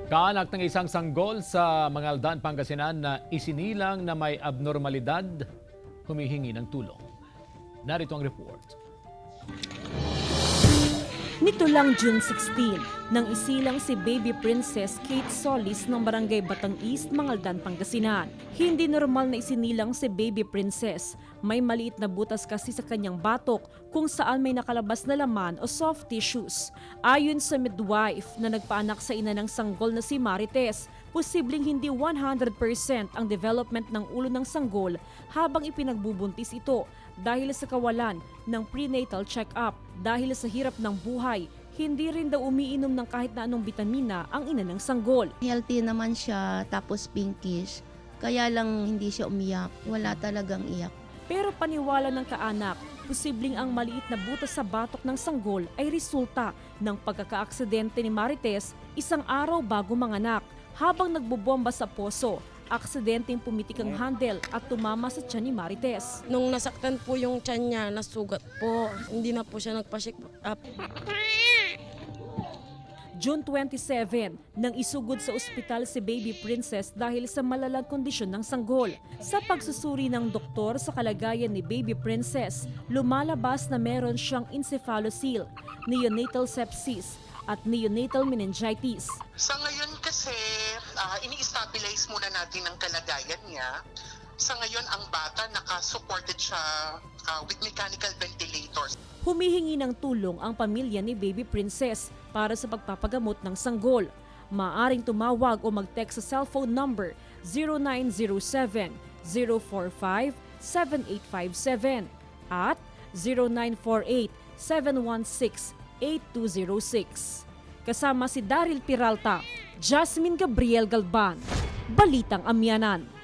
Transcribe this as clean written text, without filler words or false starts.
Kaanak ng isang sanggol sa Mangaldan, Pangasinan na isinilang na may abnormalidad, humihingi ng tulong. Narito ang report. Nito lang June 16, nang isilang si baby princess Kate Solis ng barangay Batang East, Mangaldan, Pangasinan. Hindi normal na isinilang si baby princess. May maliit na butas kasi sa kanyang batok kung saan may nakalabas na laman o soft tissues. Ayon sa midwife na nagpaanak sa ina ng sanggol na si Marites, posibleng hindi 100% ang development ng ulo ng sanggol habang ipinagbubuntis ito dahil sa kawalan ng prenatal check-up. Dahil sa hirap ng buhay, hindi rin daw umiinom ng kahit na anong bitamina ang ina ng sanggol. Healthy naman siya, tapos pinkish. Kaya lang hindi siya umiyak. Wala talagang iyak. Pero paniwala ng kaanak, posibleng ang maliit na butas sa batok ng sanggol ay resulta ng pagkakaaksidente ni Marites isang araw bago manganak. Habang nagbobomba sa poso, aksidenteng pumitik ang handle at tumama sa tiyan ni Marites. Nung nasaktan po yung tiyan niya, nasugat po. Hindi na po siya nagpa-check up. June 27, nang isugod sa ospital si baby princess dahil sa malalang kondisyon ng sanggol. Sa pagsusuri ng doktor sa kalagayan ni baby princess, lumalabas na meron siyang encephalocele, neonatal sepsis at neonatal meningitis. Sa ngayon kasi, ini-stabilize muna natin ang kalagayan niya. Sa ngayon, ang bata nakasupported siya with mechanical ventilators. Humihingi ng tulong ang pamilya ni baby princess para sa pagpapagamot ng sanggol. Maaring tumawag o mag-text sa cellphone number 0907-045-7857 at 0948-716-8206. Kasama si Daryl Peralta, Jasmine Gabriel Galban, Balitang Amyanan.